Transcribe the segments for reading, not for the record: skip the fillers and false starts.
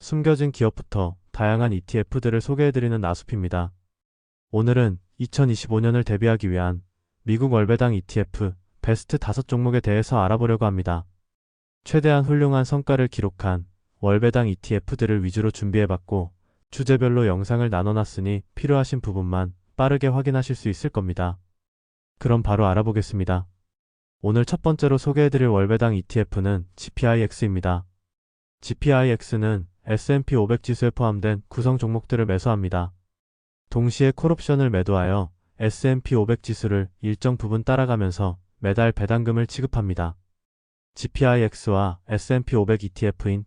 숨겨진 기업부터 다양한 ETF들을 소개해드리는 나숲입니다. 오늘은 2025년을 대비하기 위한 미국 월배당 ETF 베스트 5종목에 대해서 알아보려고 합니다. 최대한 훌륭한 성과를 기록한 월배당 ETF들을 위주로 준비해봤고 주제별로 영상을 나눠놨으니 필요하신 부분만 빠르게 확인하실 수 있을 겁니다. 그럼 바로 알아보겠습니다. 오늘 첫 번째로 소개해드릴 월배당 ETF는 GPIX입니다. GPIX는 S&P 500 지수에 포함된 구성 종목들을 매수합니다. 동시에 콜옵션을 매도하여 S&P 500 지수를 일정 부분 따라가면서 매달 배당금을 지급합니다. GPIX와 S&P 500 ETF인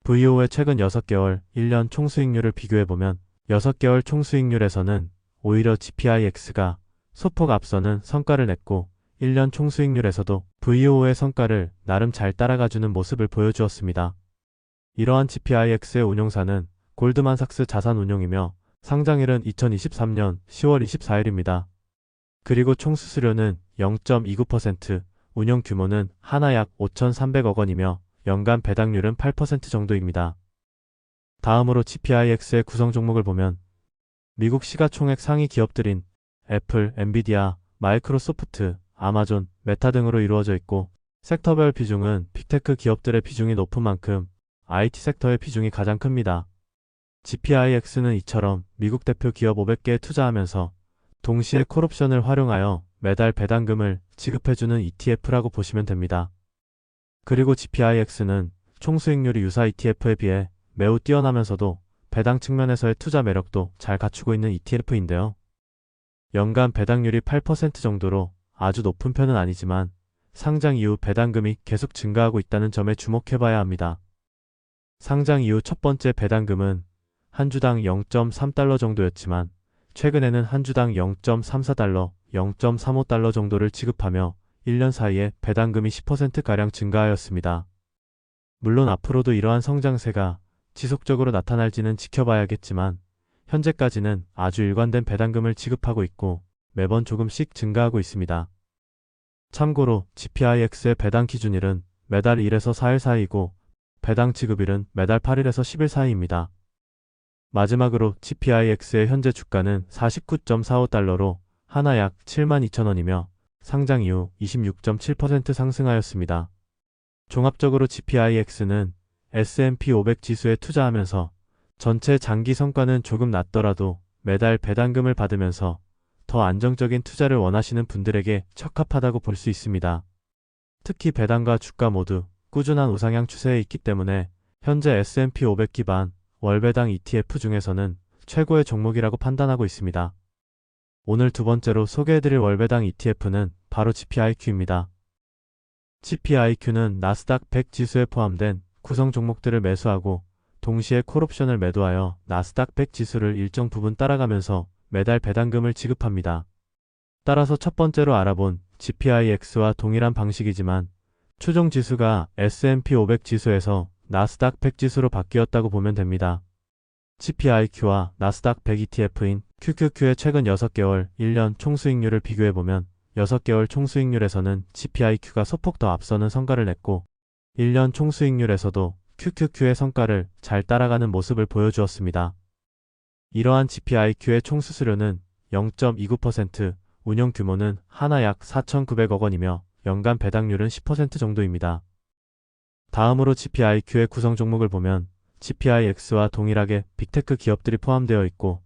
VO의 최근 6개월 1년 총수익률을 비교해보면 6개월 총수익률에서는 오히려 GPIX가 소폭 앞서는 성과를 냈고 1년 총수익률에서도 VO의 성과를 나름 잘 따라가주는 모습을 보여주었습니다. 이러한 GPIX의 운용사는 골드만삭스 자산운용이며 상장일은 2023년 10월 24일입니다. 그리고 총수수료는 0.29%, 운용 규모는 하나 약 5,300억 원이며 연간 배당률은 8% 정도입니다. 다음으로 GPIX의 구성 종목을 보면 미국 시가총액 상위 기업들인 애플, 엔비디아, 마이크로소프트, 아마존, 메타 등으로 이루어져 있고 섹터별 비중은 빅테크 기업들의 비중이 높은 만큼 IT 섹터의 비중이 가장 큽니다. GPIX는 이처럼 미국 대표 기업 500개에 투자하면서 동시에 콜옵션을 활용하여 매달 배당금을 지급해주는 ETF라고 보시면 됩니다. 그리고 GPIX는 총수익률이 유사 ETF에 비해 매우 뛰어나면서도 배당 측면에서의 투자 매력도 잘 갖추고 있는 ETF인데요. 연간 배당률이 8% 정도로 아주 높은 편은 아니지만 상장 이후 배당금이 계속 증가하고 있다는 점에 주목해봐야 합니다. 상장 이후 첫 번째 배당금은 한 주당 0.3달러 정도였지만 최근에는 한 주당 0.34달러, 0.35달러 정도를 지급하며 1년 사이에 배당금이 10%가량 증가하였습니다. 물론 앞으로도 이러한 성장세가 지속적으로 나타날지는 지켜봐야겠지만 현재까지는 아주 일관된 배당금을 지급하고 있고 매번 조금씩 증가하고 있습니다. 참고로 GPIX의 배당 기준일은 매달 1에서 4일 사이이고 배당 지급일은 매달 8일에서 10일 사이입니다. 마지막으로 GPIX의 현재 주가는 49.45달러로 하나 약 72,000원이며 상장 이후 26.7% 상승하였습니다. 종합적으로 GPIX는 S&P 500 지수에 투자하면서 전체 장기 성과는 조금 낮더라도 매달 배당금을 받으면서 더 안정적인 투자를 원하시는 분들에게 적합하다고 볼 수 있습니다. 특히 배당과 주가 모두 꾸준한 우상향 추세에 있기 때문에 현재 S&P 500 기반 월배당 ETF 중에서는 최고의 종목이라고 판단하고 있습니다. 오늘 두 번째로 소개해드릴 월배당 ETF는 바로 GPIQ입니다. GPIQ는 나스닥 100 지수에 포함된 구성 종목들을 매수하고 동시에 콜옵션을 매도하여 나스닥 100 지수를 일정 부분 따라가면서 매달 배당금을 지급합니다. 따라서 첫 번째로 알아본 GPIX와 동일한 방식이지만 추종 지수가 S&P 500 지수에서 나스닥 100 지수로 바뀌었다고 보면 됩니다. GPIQ와 나스닥 100 ETF인 QQQ의 최근 6개월 1년 총수익률을 비교해보면 6개월 총수익률에서는 GPIQ가 소폭 더 앞서는 성과를 냈고 1년 총수익률에서도 QQQ의 성과를 잘 따라가는 모습을 보여주었습니다. 이러한 GPIQ의 총수수료는 0.29%, 운용 규모는 하나 약 4,900억 원이며 연간 배당률은 10% 정도입니다. 다음으로 GPIQ의 구성 종목을 보면 GPIX와 동일하게 빅테크 기업들이 포함되어 있고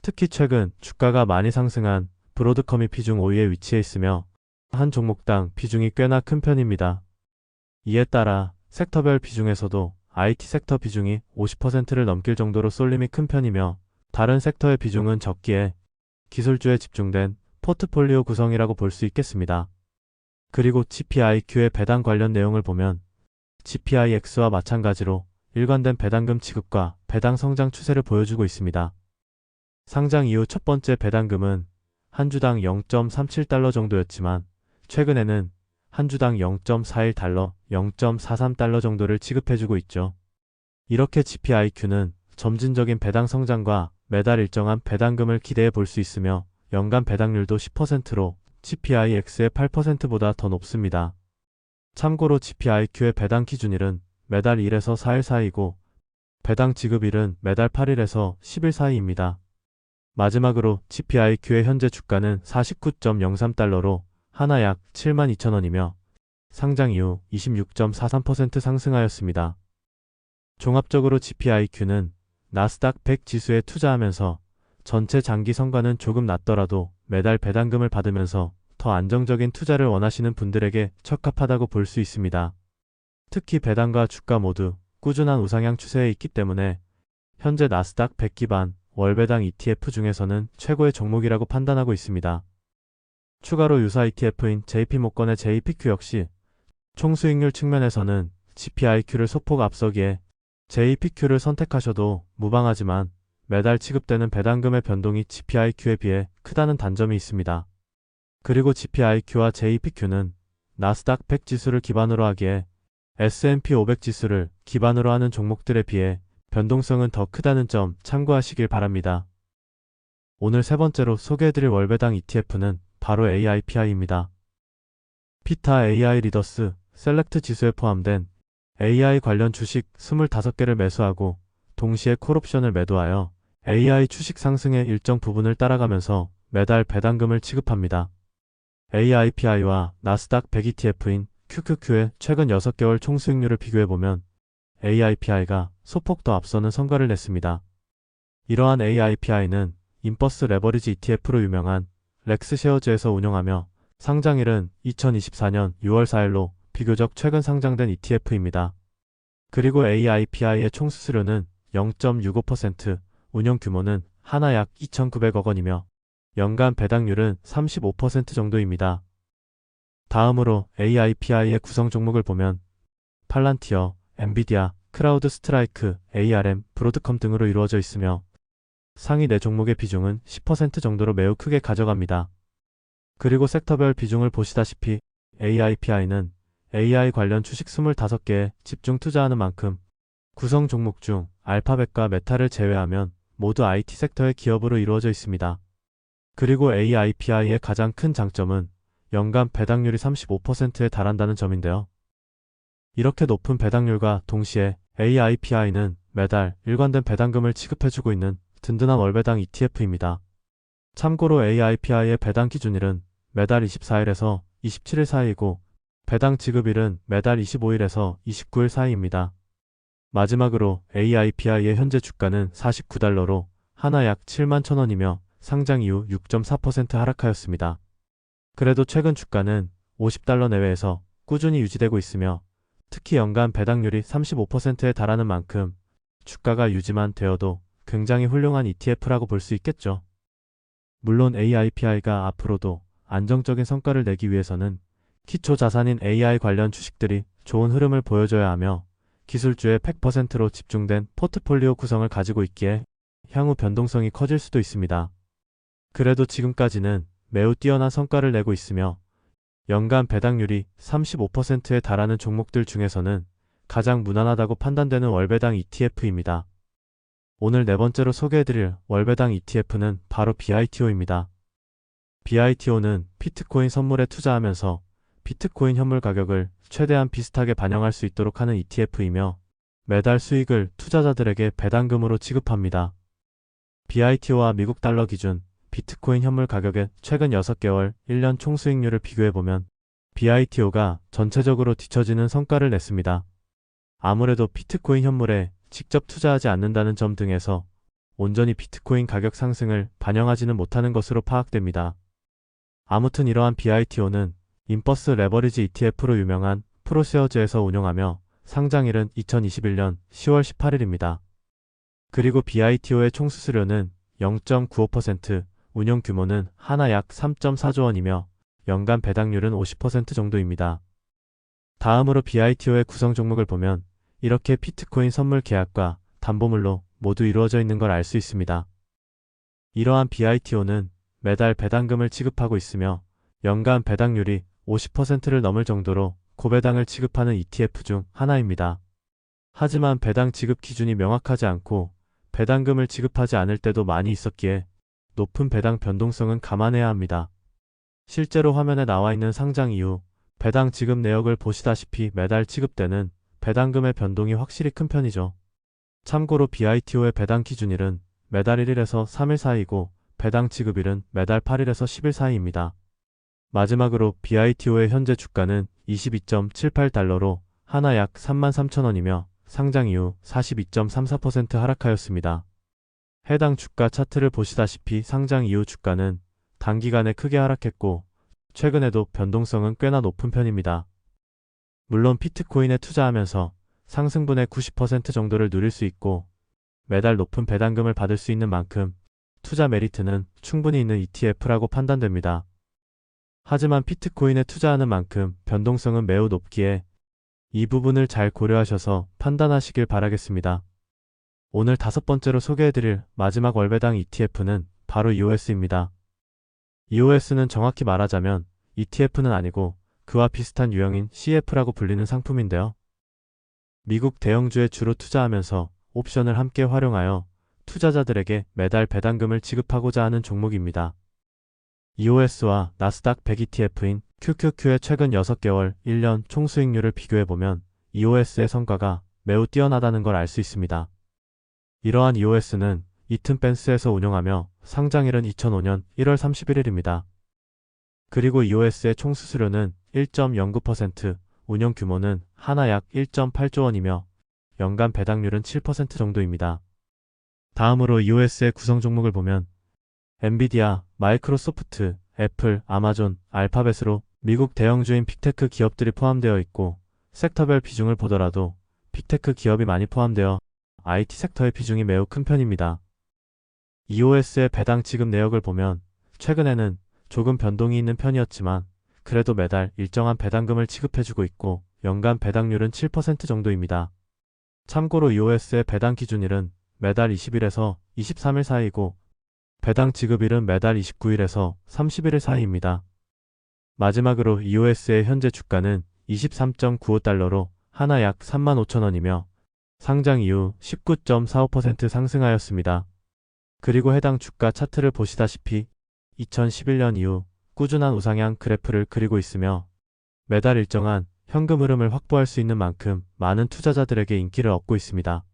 특히 최근 주가가 많이 상승한 브로드컴이 비중 5위에 위치해 있으며 한 종목당 비중이 꽤나 큰 편입니다. 이에 따라 섹터별 비중에서도 IT 섹터 비중이 50%를 넘길 정도로 쏠림이 큰 편이며 다른 섹터의 비중은 적기에 기술주에 집중된 포트폴리오 구성이라고 볼 수 있겠습니다. 그리고 GPIQ의 배당 관련 내용을 보면 GPIX와 마찬가지로 일관된 배당금 지급과 배당 성장 추세를 보여주고 있습니다. 상장 이후 첫 번째 배당금은 한 주당 0.37달러 정도였지만 최근에는 한 주당 0.41달러, 0.43달러 정도를 지급해주고 있죠. 이렇게 GPIQ는 점진적인 배당 성장과 매달 일정한 배당금을 기대해 볼 수 있으며 연간 배당률도 10%로 GPIX의 8%보다 더 높습니다. 참고로 GPIQ의 배당 기준일은 매달 1에서 4일 사이고 배당 지급일은 매달 8일에서 10일 사이입니다. 마지막으로 GPIQ의 현재 주가는 49.03달러로 하나 약 72,000원이며 상장 이후 26.43% 상승하였습니다. 종합적으로 GPIQ는 나스닥 100 지수에 투자하면서 전체 장기 성과는 조금 낮더라도 매달 배당금을 받으면서 더 안정적인 투자를 원하시는 분들에게 적합하다고 볼 수 있습니다. 특히 배당과 주가 모두 꾸준한 우상향 추세에 있기 때문에 현재 나스닥 100 기반 월배당 ETF 중에서는 최고의 종목이라고 판단하고 있습니다. 추가로 유사 ETF인 JP모건의 JPQ 역시 총수익률 측면에서는 GPIQ를 소폭 앞서기에 JPQ를 선택하셔도 무방하지만 매달 취급되는 배당금의 변동이 GPIQ에 비해 크다는 단점이 있습니다. 그리고 GPIQ와 JPQ는 나스닥 100 지수를 기반으로 하기에 S&P 500 지수를 기반으로 하는 종목들에 비해 변동성은 더 크다는 점 참고하시길 바랍니다. 오늘 세 번째로 소개해드릴 월배당 ETF는 바로 AIPI입니다. 피타 AI 리더스 셀렉트 지수에 포함된 AI 관련 주식 25개를 매수하고 동시에 콜옵션을 매도하여 AI 주식 상승의 일정 부분을 따라가면서 매달 배당금을 지급합니다. AIPI와 나스닥 100 ETF인 QQQ의 최근 6개월 총수익률을 비교해보면 AIPI가 소폭 더 앞서는 성과를 냈습니다. 이러한 AIPI는 인버스 레버리지 ETF로 유명한 렉스셰어즈에서 운영하며 상장일은 2024년 6월 4일로 비교적 최근 상장된 ETF입니다. 그리고 AIPI의 총수수료는 0.65%, 운영 규모는 하나 약 2,900억 원이며 연간 배당률은 35% 정도입니다. 다음으로 AIPI의 구성 종목을 보면 팔란티어, 엔비디아, 크라우드 스트라이크, ARM, 브로드컴 등으로 이루어져 있으며 상위 4종목의 비중은 10% 정도로 매우 크게 가져갑니다. 그리고 섹터별 비중을 보시다시피 AIPI는 AI 관련 주식 25개에 집중 투자하는 만큼 구성 종목 중 알파벳과 메타를 제외하면 모두 IT 섹터의 기업으로 이루어져 있습니다. 그리고 AIPI의 가장 큰 장점은 연간 배당률이 35%에 달한다는 점인데요. 이렇게 높은 배당률과 동시에 AIPI는 매달 일관된 배당금을 지급해주고 있는 든든한 월배당 ETF입니다. 참고로 AIPI의 배당 기준일은 매달 24일에서 27일 사이이고 배당 지급일은 매달 25일에서 29일 사이입니다. 마지막으로 AIPI의 현재 주가는 49달러로 하나 약 71,000원이며 상장 이후 6.4% 하락하였습니다. 그래도 최근 주가는 50달러 내외에서 꾸준히 유지되고 있으며 특히 연간 배당률이 35%에 달하는 만큼 주가가 유지만 되어도 굉장히 훌륭한 ETF라고 볼 수 있겠죠. 물론 AIPI가 앞으로도 안정적인 성과를 내기 위해서는 기초 자산인 AI 관련 주식들이 좋은 흐름을 보여줘야 하며 기술주에 100%로 집중된 포트폴리오 구성을 가지고 있기에 향후 변동성이 커질 수도 있습니다. 그래도 지금까지는 매우 뛰어난 성과를 내고 있으며 연간 배당률이 35%에 달하는 종목들 중에서는 가장 무난하다고 판단되는 월배당 ETF입니다. 오늘 네 번째로 소개해드릴 월배당 ETF는 바로 BITO입니다. BITO는 비트코인 선물에 투자하면서 비트코인 현물 가격을 최대한 비슷하게 반영할 수 있도록 하는 ETF이며 매달 수익을 투자자들에게 배당금으로 지급합니다. BITO와 미국 달러 기준 비트코인 현물 가격의 최근 6개월 1년 총수익률을 비교해보면 BITO가 전체적으로 뒤처지는 성과를 냈습니다. 아무래도 비트코인 현물에 직접 투자하지 않는다는 점 등에서 온전히 비트코인 가격 상승을 반영하지는 못하는 것으로 파악됩니다. 아무튼 이러한 BITO는 인버스 레버리지 ETF로 유명한 프로세어즈에서 운영하며 상장일은 2021년 10월 18일입니다. 그리고 BITO의 총수수료는 0.95%, 운용 규모는 하나 약 3.4조 원이며 연간 배당률은 50% 정도입니다. 다음으로 BITO의 구성 종목을 보면 이렇게 비트코인 선물 계약과 담보물로 모두 이루어져 있는 걸 알 수 있습니다. 이러한 BITO는 매달 배당금을 지급하고 있으며 연간 배당률이 50%를 넘을 정도로 고배당을 지급하는 ETF 중 하나입니다. 하지만 배당 지급 기준이 명확하지 않고 배당금을 지급하지 않을 때도 많이 있었기에 높은 배당 변동성은 감안해야 합니다. 실제로 화면에 나와 있는 상장 이후 배당 지급 내역을 보시다시피 매달 지급되는 배당금의 변동이 확실히 큰 편이죠. 참고로 BITO의 배당 기준일은 매달 1일에서 3일 사이이고 배당 지급일은 매달 8일에서 10일 사이입니다. 마지막으로 BITO의 현재 주가는 22.78달러로 하나 약 33,000원이며 상장 이후 42.34% 하락하였습니다. 해당 주가 차트를 보시다시피 상장 이후 주가는 단기간에 크게 하락했고 최근에도 변동성은 꽤나 높은 편입니다. 물론 비트코인에 투자하면서 상승분의 90% 정도를 누릴 수 있고 매달 높은 배당금을 받을 수 있는 만큼 투자 메리트는 충분히 있는 ETF라고 판단됩니다. 하지만 비트코인에 투자하는 만큼 변동성은 매우 높기에 이 부분을 잘 고려하셔서 판단하시길 바라겠습니다. 오늘 5번째로 소개해드릴 마지막 월배당 ETF는 바로 EOS입니다. EOS는 정확히 말하자면 ETF는 아니고 그와 비슷한 유형인 CF라고 불리는 상품인데요. 미국 대형주에 주로 투자하면서 옵션을 함께 활용하여 투자자들에게 매달 배당금을 지급하고자 하는 종목입니다. EOS와 나스닥 100 ETF인 QQQ의 최근 6개월, 1년 총 수익률을 비교해보면 EOS의 성과가 매우 뛰어나다는 걸 알 수 있습니다. 이러한 EOS는 이튼 펜스에서 운영하며 상장일은 2005년 1월 31일입니다. 그리고 EOS의 총 수수료는 1.09%, 운영 규모는 하나 약 1.8조 원이며 연간 배당률은 7% 정도입니다. 다음으로 EOS의 구성 종목을 보면 엔비디아, 마이크로소프트, 애플, 아마존, 알파벳으로 미국 대형주인 빅테크 기업들이 포함되어 있고 섹터별 비중을 보더라도 빅테크 기업이 많이 포함되어 IT 섹터의 비중이 매우 큰 편입니다. EOS의 배당 지급 내역을 보면 최근에는 조금 변동이 있는 편이었지만 그래도 매달 일정한 배당금을 지급해주고 있고 연간 배당률은 7% 정도입니다. 참고로 EOS의 배당 기준일은 매달 20일에서 23일 사이이고 배당 지급일은 매달 29일에서 31일 사이입니다. 마지막으로 EOS의 현재 주가는 23.95달러로 하나 약 35,000원이며 상장 이후 19.45% 상승하였습니다. 그리고 해당 주가 차트를 보시다시피 2011년 이후 꾸준한 우상향 그래프를 그리고 있으며 매달 일정한 현금 흐름을 확보할 수 있는 만큼 많은 투자자들에게 인기를 얻고 있습니다.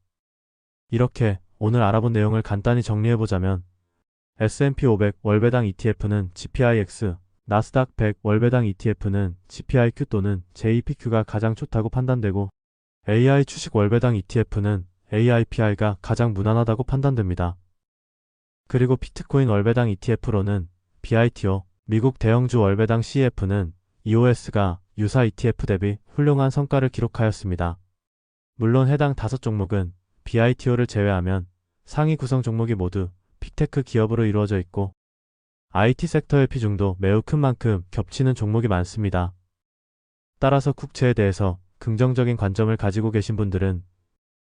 이렇게 오늘 알아본 내용을 간단히 정리해보자면 S&P 500 월배당 ETF는 GPIX, 나스닥 100 월배당 ETF는 GPIQ 또는 JPQ가 가장 좋다고 판단되고 AI 주식 월배당 ETF는 AIPI가 가장 무난하다고 판단됩니다. 그리고 비트코인 월배당 ETF로는 BITO, 미국 대형주 월배당 CF는 EOS가 유사 ETF 대비 훌륭한 성과를 기록하였습니다. 물론 해당 5종목은 BITO를 제외하면 상위 구성 종목이 모두 빅테크 기업으로 이루어져 있고 IT 섹터의 비중도 매우 큰 만큼 겹치는 종목이 많습니다. 따라서 국채에 대해서 긍정적인 관점을 가지고 계신 분들은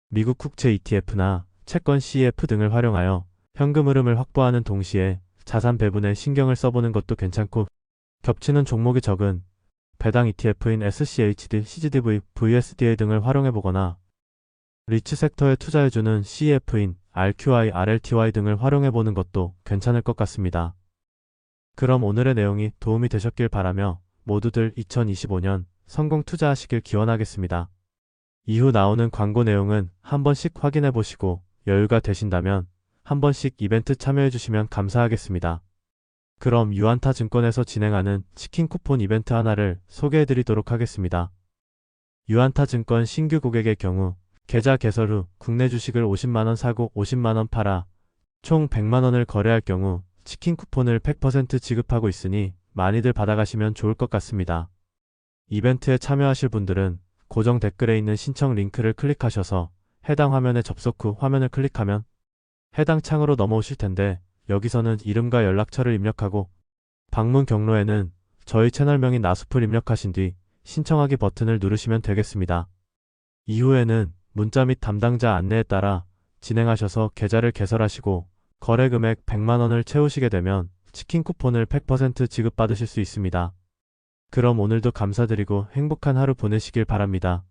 미국 국채 ETF나 채권 CF 등을 활용하여 현금 흐름을 확보하는 동시에 자산 배분에 신경을 써보는 것도 괜찮고 겹치는 종목이 적은 배당 ETF인 SCHD, CGDV, VSDA 등을 활용해보거나 리츠 섹터에 투자해주는 CF인 RQI, RLTY 등을 활용해보는 것도 괜찮을 것 같습니다. 그럼 오늘의 내용이 도움이 되셨길 바라며 모두들 2025년 성공 투자하시길 기원하겠습니다. 이후 나오는 광고 내용은 한 번씩 확인해 보시고 여유가 되신다면 한 번씩 이벤트 참여해 주시면 감사하겠습니다. 그럼 유안타증권에서 진행하는 치킨 쿠폰 이벤트 하나를 소개해 드리도록 하겠습니다. 유안타증권 신규 고객의 경우 계좌 개설 후 국내 주식을 50만원 사고 50만원 팔아 총 100만원을 거래할 경우 치킨 쿠폰을 100% 지급하고 있으니 많이들 받아가시면 좋을 것 같습니다. 이벤트에 참여하실 분들은 고정 댓글에 있는 신청 링크를 클릭하셔서 해당 화면에 접속 후 화면을 클릭하면 해당 창으로 넘어오실 텐데 여기서는 이름과 연락처를 입력하고 방문 경로에는 저희 채널명인 나수풀 입력하신 뒤 신청하기 버튼을 누르시면 되겠습니다. 이후에는 문자 및 담당자 안내에 따라 진행하셔서 계좌를 개설하시고 거래 금액 100만원을 채우시게 되면 치킨 쿠폰을 100% 지급받으실 수 있습니다. 그럼 오늘도 감사드리고 행복한 하루 보내시길 바랍니다.